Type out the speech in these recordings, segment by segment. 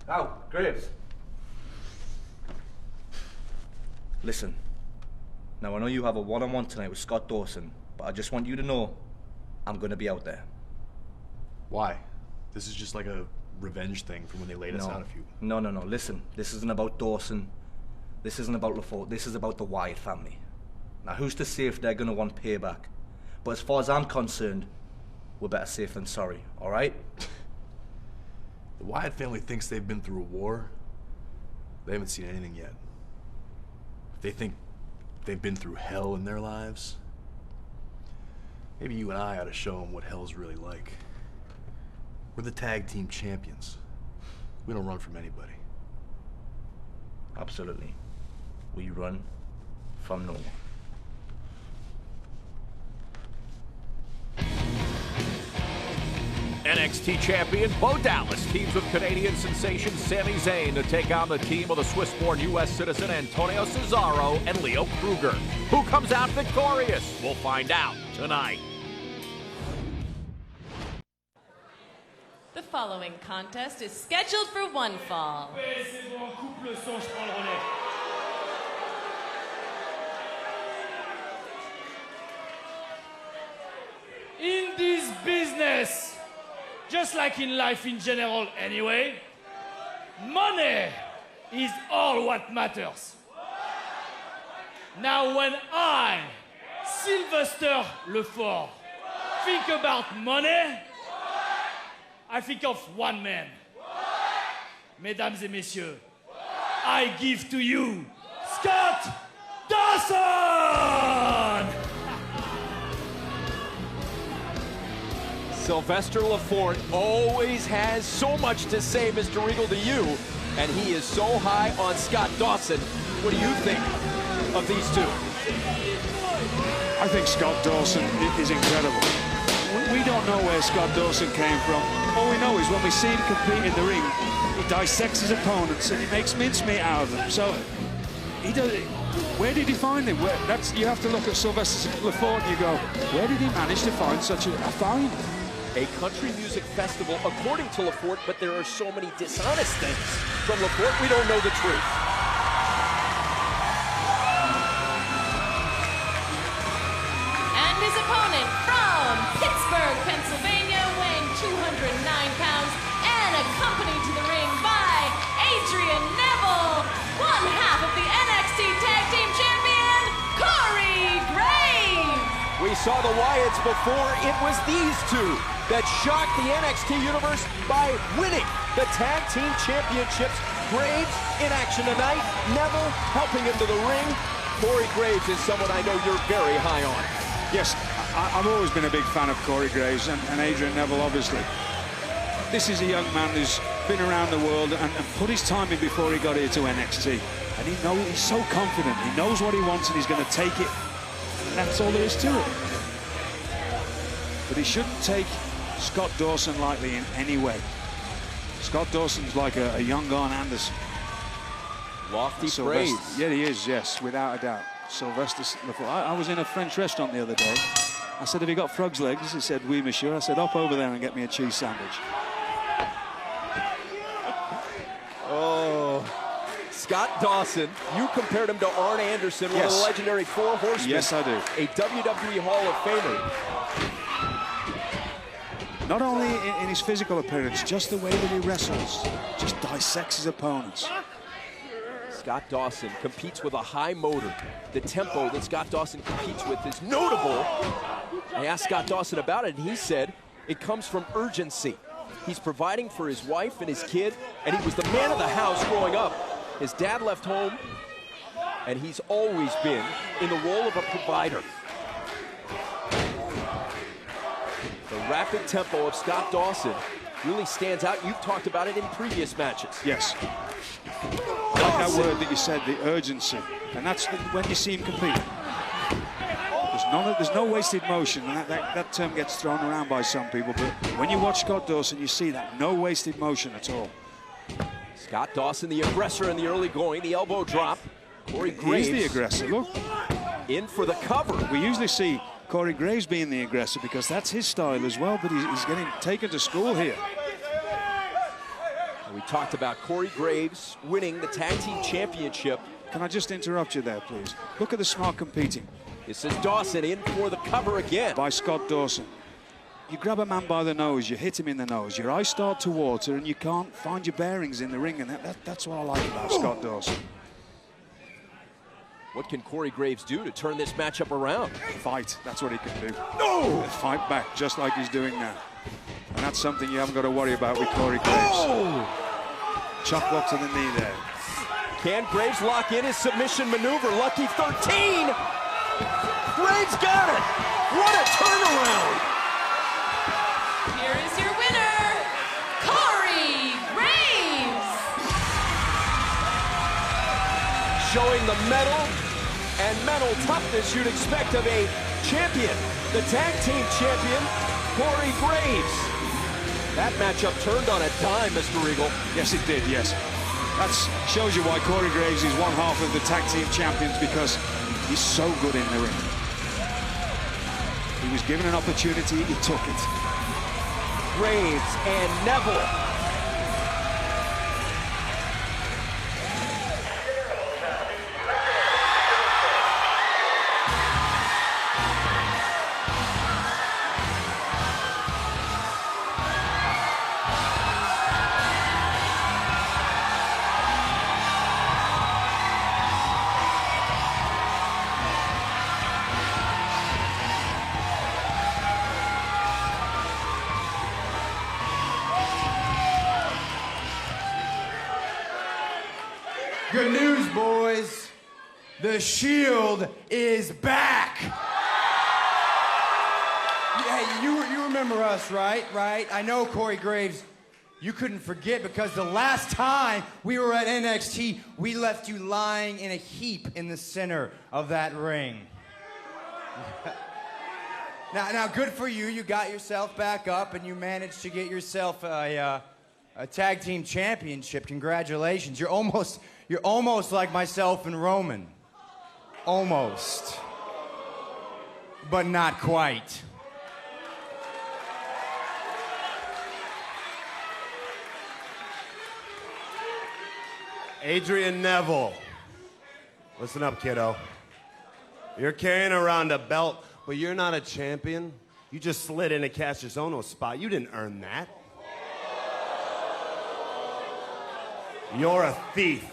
Oh, Graves. Listen. Now, I know you have a one-on-one tonight with Scott Dawson, but I just want you to know I'm going to be out there. Why? This is just like a revenge thing from when they laid us out a few... No. Listen, this isn't about Dawson. This isn't about LaForte. This is about the Wyatt family. Now, who's to say if they're going to want payback? But as far as I'm concerned, we're better safe than sorry, all right? The Wyatt family thinks they've been through a war. They haven't seen anything yet. If they think they've been through hell in their lives, maybe you and I ought to show them what hell's really like. We're the tag team champions. We don't run from anybody. Absolutely. We run from no one. NXT champion Bo Dallas teams with Canadian sensation Sami Zayn to take on the team of the Swiss-born U.S. citizen Antonio Cesaro and Leo Kruger. Who comes out victorious? We'll find out tonight. The following contest is scheduled for one fall. In this business, just like in life in general anyway, money is all what matters. Now when I, Sylvester Lefort, think about money, I think of one man. Mesdames et messieurs, I give to you Scott Dawson! Sylvester Lefort always has so much to say, Mr. Regal, to you, and he is so high on Scott Dawson. What do you think of these two? I think Scott Dawson is incredible. We don't know where Scott Dawson came from. All we know is when we see him compete in the ring, he dissects his opponents and he makes mincemeat out of them. So he does it. Where did he find him? You have to look at Sylvester Lefort and you go, where did he manage to find such a find? A country music festival, according to Lefort, but there are so many dishonest things from Lefort, we don't know the truth. And his opponent from Pittsburgh, Pennsylvania, weighing 209 pounds and accompanied to the ring by Adrian Neville, one half of the NXT Tag Team Champion, Corey Graves. We saw the Wyatts before. It was these two that shocked the NXT universe by winning the Tag Team Championships. Graves in action tonight. Neville helping him to the ring. Corey Graves is someone I know you're very high on. Yes, I've always been a big fan of Corey Graves and Adrian Neville, obviously. This is a young man who's been around the world and put his time in before he got here to NXT. And he's so confident. He knows what he wants and he's going to take it. And that's all there is to it. But he shouldn't take Scott Dawson lightly in any way. Scott Dawson's like a young Arn Anderson. Lofty praise. Yeah, he is, yes, without a doubt. Sylvester Lefort. I was in a French restaurant the other day. I said, have you got frog's legs? He said, oui, monsieur. I said, hop over there and get me a cheese sandwich. Oh, Scott Dawson, you compared him to Arn Anderson, one of the legendary Four Horsemen. Yes, I do. A WWE Hall of Famer. Not only in his physical appearance, just the way that he wrestles. Just dissects his opponents. Scott Dawson competes with a high motor. The tempo that Scott Dawson competes with is notable. I asked Scott Dawson about it, and he said it comes from urgency. He's providing for his wife and his kid, and he was the man of the house growing up. His dad left home, and he's always been in the role of a provider. The rapid tempo of Scott Dawson really stands out. You've talked about it in previous matches. Yes. Like that word that you said, the urgency. And that's when you see him compete. There's no wasted motion. And that term gets thrown around by some people. But when you watch Scott Dawson, you see that. No wasted motion at all. Scott Dawson, the aggressor in the early going. The elbow drop. Corey Graves. He's the aggressor, look. In for the cover. We usually see Corey Graves being the aggressor because that's his style as well, but he's getting taken to school here. We talked about Corey Graves winning the tag team championship. Can I just interrupt you there, please? Look at the smart competing. This is Dawson in for the cover again. By Scott Dawson. You grab a man by the nose, you hit him in the nose, your eyes start to water, and you can't find your bearings in the ring, and that's what I like about Scott Dawson. What can Corey Graves do to turn this matchup around? Fight, that's what he can do. No! Fight back, just like he's doing now. And that's something you haven't got to worry about with Corey Graves. Chop block to the knee there. Can Graves lock in his submission maneuver? Lucky 13! Graves got it! What a turnaround! Here is your winner, Corey Graves. Showing the mettle and mental toughness you'd expect of a champion. The tag team champion, Corey Graves. That matchup turned on a dime, Mr. Regal. Yes, it did, yes. That shows you why Corey Graves is one half of the tag team champions, because he's so good in the ring. He was given an opportunity, he took it. Graves and Neville. Good news, boys. The Shield is back. Yeah, you remember us, right? I know, Corey Graves, you couldn't forget, because the last time we were at NXT, we left you lying in a heap in the center of that ring. Now, good for you. You got yourself back up, and you managed to get yourself a tag team championship. Congratulations. You're almost like myself and Roman. Almost. But not quite. Adrian Neville. Listen up, kiddo. You're carrying around a belt, but you're not a champion. You just slid in a Cassius Ohno spot. You didn't earn that. You're a thief.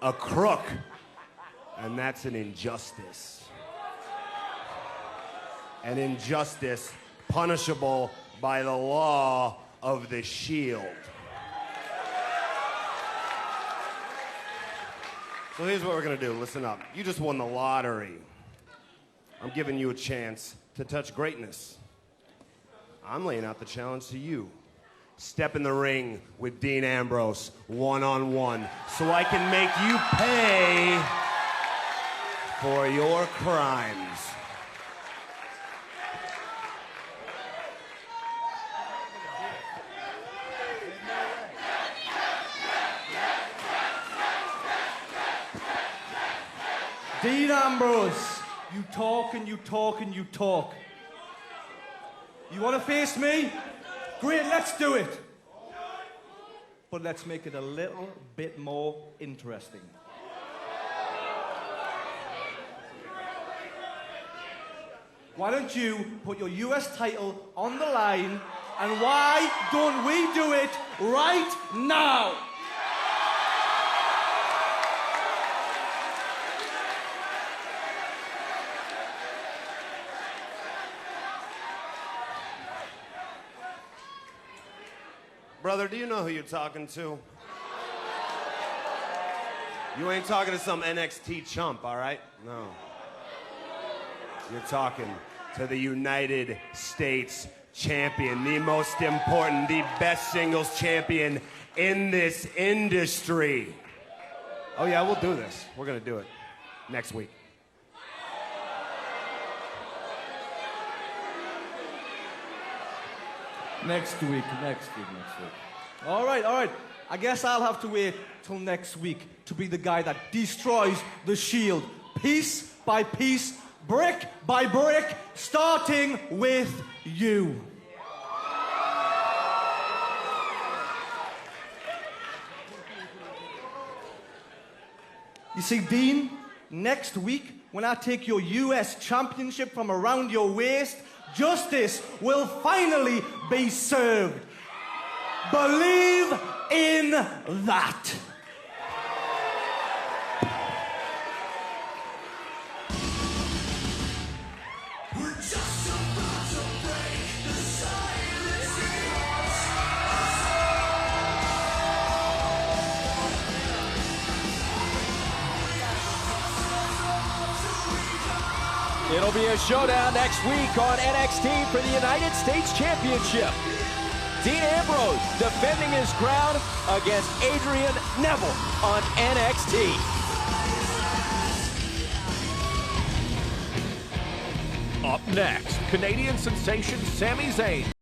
A crook. And that's an injustice. An injustice punishable by the law of the Shield. So here's what we're gonna do. Listen up. You just won the lottery. I'm giving you a chance to touch greatness. I'm laying out the challenge to you. Step in the ring with Dean Ambrose, one-on-one, so I can make you pay for your crimes. Dean Ambrose, you talk and you talk and you talk. You want to face me? Great, let's do it. But let's make it a little bit more interesting. Why don't you put your US title on the line, and why don't we do it right now? Brother, do you know who you're talking to? You ain't talking to some NXT chump, all right? No. You're talking to the United States champion, the most important, the best singles champion in this industry. Oh yeah, we'll do this. We're gonna do it next week. Next week. All right. I guess I'll have to wait till next week to be the guy that destroys the Shield, piece by piece, brick by brick, starting with you. You see, Dean, next week, when I take your US championship from around your waist, justice will finally be served. Believe in that. It'll be a showdown next week on NXT for the United States Championship. Dean Ambrose defending his crown against Adrian Neville on NXT. Up next, Canadian sensation Sami Zayn